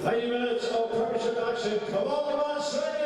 90 minutes of Premiership action. Come on, Strikers!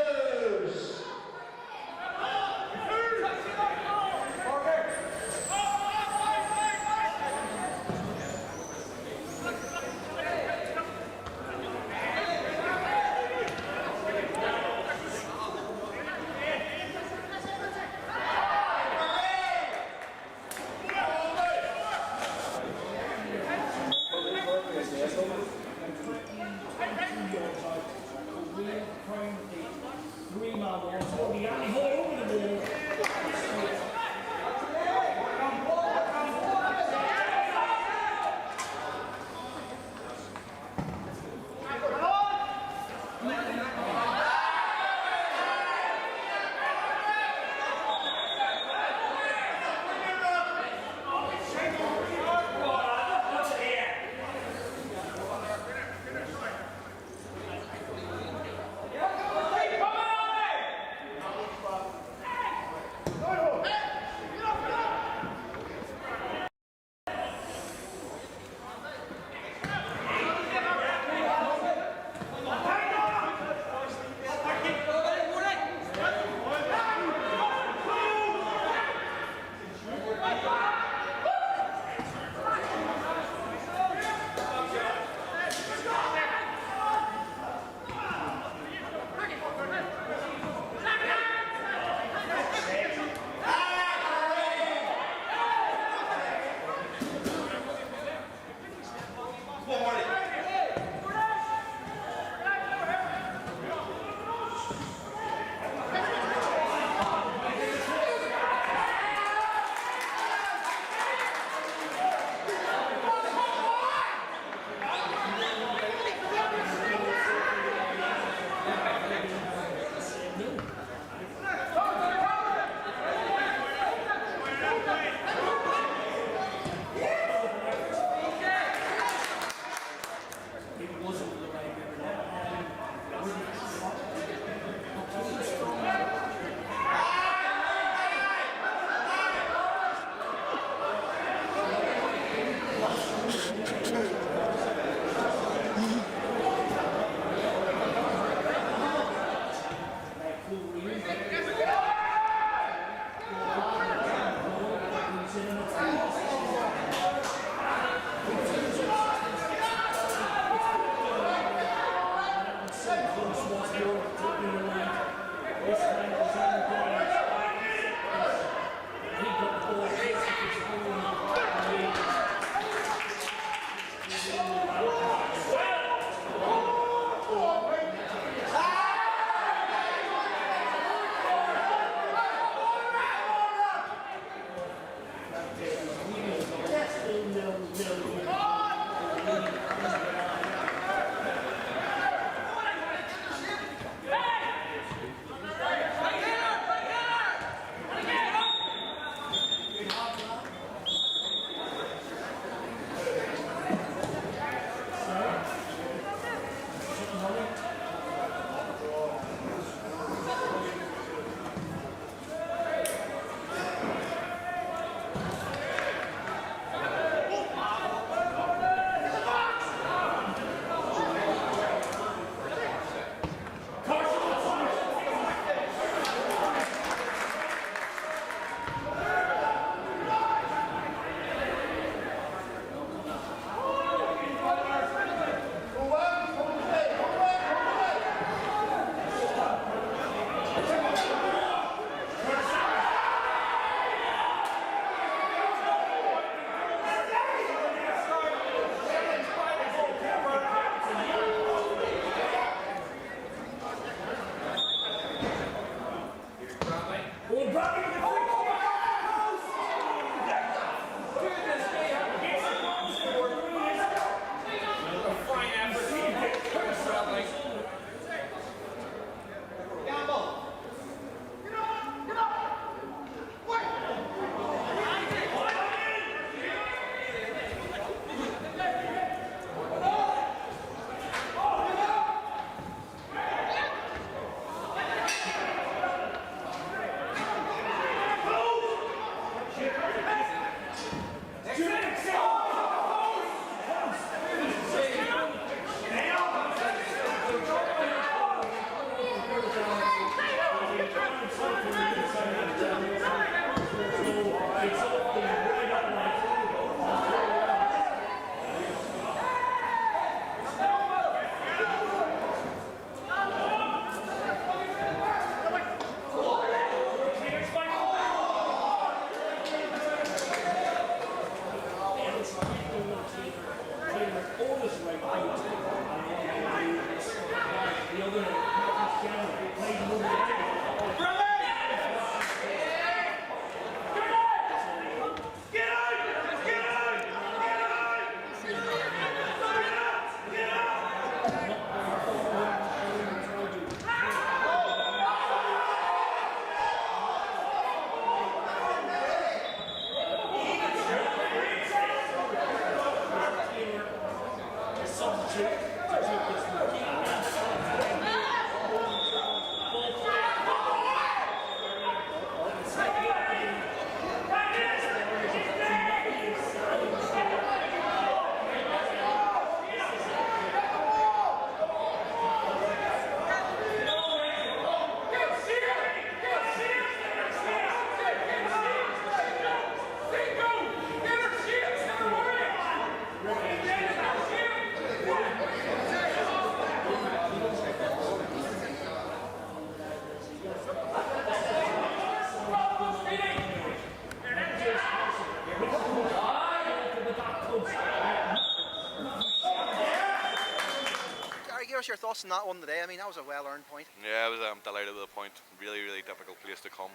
us your thoughts on that one today. I mean, that was a well-earned point. Yeah, I'm delighted with the point. Really, really difficult place to come.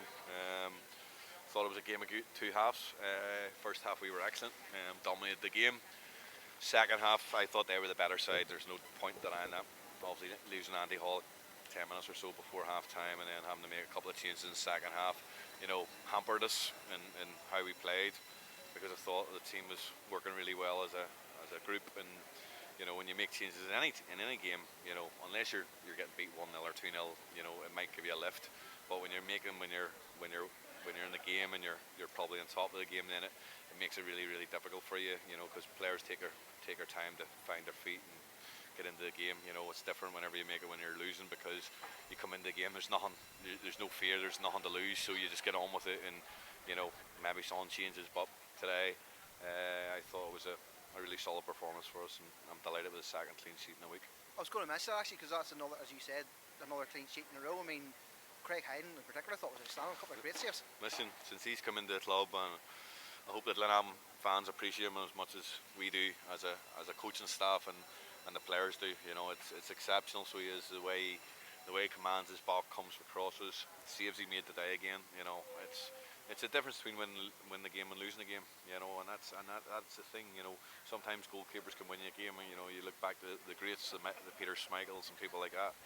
Thought it was a game of two halves. First half we were excellent, dominated the game. Second half I thought they were the better side. There's no point denying that. Obviously losing Andy Hall 10 minutes or so before half time and then having to make a couple of changes in the second half, hampered us in how we played, because I thought the team was working really well as a group. And when you make changes in any game, unless you're getting beat 1-0 or 2-0, it might give you a lift. But when you're making when you're in the game and you're probably on top of the game, then it makes it really, really difficult for you, because players take their time to find their feet and get into the game. It's different whenever you make it when you're losing, because you come into the game, there's no fear, there's nothing to lose, so you just get on with it. And maybe some changes, but today I thought it was a really solid performance for us, and I'm delighted with the second clean sheet in a week. I was going to mention that actually, because that's another, as you said, another clean sheet in a row. I mean, Craig Hayden in particular, I thought was outstanding. A couple of great saves. Listen, since he's come into the club, and I hope that Glenavon fans appreciate him as much as we do as a coaching staff, and the players do. It's exceptional. So he is the way he commands his ball, comes for crosses, saves he made today again. It's a difference between win the game and losing the game. And that's the thing. Sometimes goalkeepers can win you a game, and you look back to the greats, the Peter Schmeichels and people like that.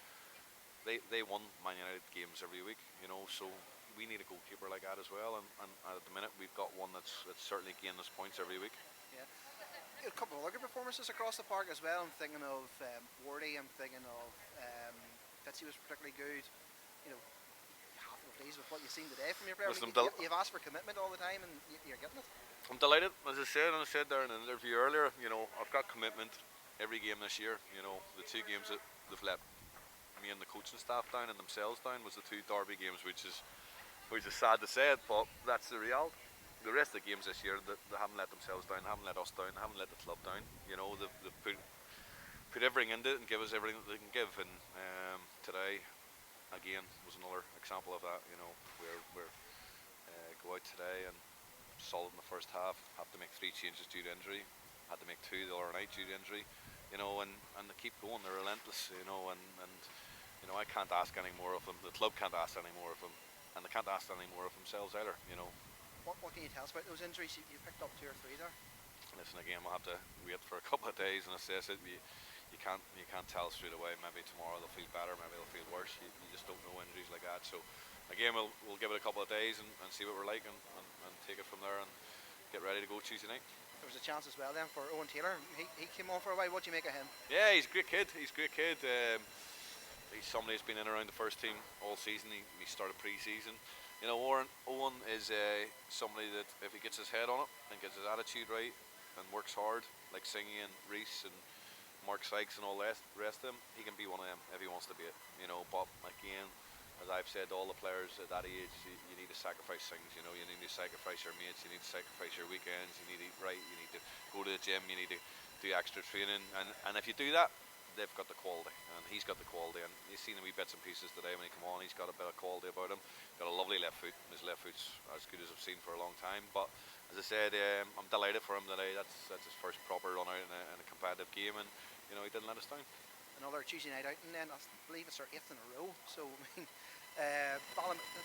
They won Man United games every week, so we need a goalkeeper like that as well, and at the minute we've got one that's certainly gained us points every week. Yeah. A couple of other performances across the park as well. I'm thinking of Wardy, I'm thinking of Fitzy was particularly good. You have to be pleased with what you've seen today from your players. You've asked for commitment all the time and you're getting it. I'm delighted, as I said there in an interview earlier, I've got commitment every game this year. The two games that they've let me and the coaching staff down and themselves down was the two derby games, which is sad to say it, but that's the reality. The rest of the games this year, they haven't let themselves down, they haven't let us down, they haven't let the club down. They've put everything into it and give us everything that they can give. And today, again, was another example of that. We're go out today and solid in the first half. Have to make 3 changes due to injury. Had to make 2 the other night due to injury. And they keep going. They're relentless. And I can't ask any more of them. The club can't ask any more of them, and they can't ask any more of themselves either. What can you tell us about those injuries? You picked up 2 or 3 there. Listen, again, we'll have to wait for a couple of days and assess it. You can't tell straight away. Maybe tomorrow they'll feel better, maybe they'll feel worse. You just don't know injuries like that. So again, we'll give it a couple of days and see what we're like, and take it from there and get ready to go Tuesday night. There was a chance as well then for Owen Taylor. He came on for a while. What do you make of him? Yeah, he's a great kid. He's He's somebody who's been in around the first team all season. He started pre-season. Owen is somebody that if he gets his head on it and gets his attitude right and works hard, like Singy and Reese and Mark Sykes and all the rest of them, he can be one of them if he wants to be it. But again, as I've said to all the players at that age, you need to sacrifice things. You need to sacrifice your mates, you need to sacrifice your weekends, you need to eat right, you need to go to the gym, you need to do extra training, and if you do that, they've got the quality, and he's got the quality. And you've seen the wee bits and pieces today when he come on. He's got a bit of quality about him. Got a lovely left foot. His left foot's as good as I've seen for a long time. But as I said, I'm delighted for him today. That's his first proper run out in a competitive game, and he didn't let us down. Another Tuesday night out, and then I believe it's our 8th in a row. So I mean,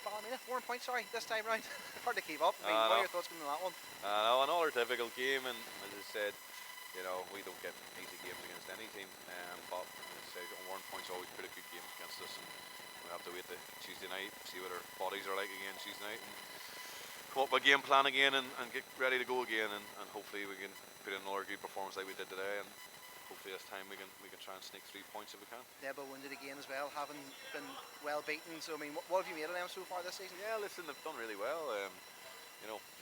Ballymena 4 points. Sorry, this time round. Hard to keep up. I mean, what are your thoughts on that one? Another difficult game, and as I said, we don't get easy games against any team, but as I say, Warren Point's always put a good game against us, and we have to wait to Tuesday night, see what our bodies are like again Tuesday night, and come up with a game plan again, and get ready to go again, and hopefully we can put in another good performance like we did today, and hopefully this time we can try and sneak 3 points if we can. Yeah, but wounded again as well, having been well beaten. So I mean, what have you made of them so far this season? Yeah, listen, they've done really well.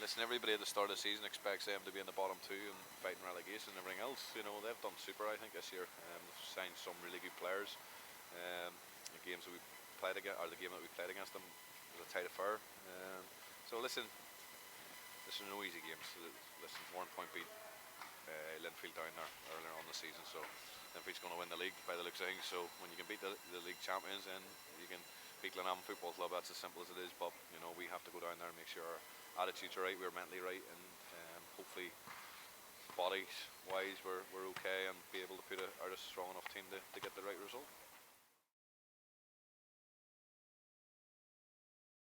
Listen, everybody at the start of the season expects them to be in the bottom 2 and fighting relegation and everything else. They've done super, I think, this year. They've signed some really good players. The games that we played against, or the game that we played against them, was a tight affair. So listen, no easy games. Listen, Warren Point beat Linfield down there earlier on the season, so Linfield's going to win the league by the looks of things. So when you can beat the league champions, then you can beat Glenavon Football Club. That's as simple as it is. But we have to go down there and make sure our attitudes are right, we're mentally right, and hopefully bodies wise we're okay and be able to put out a strong enough team to get the right result.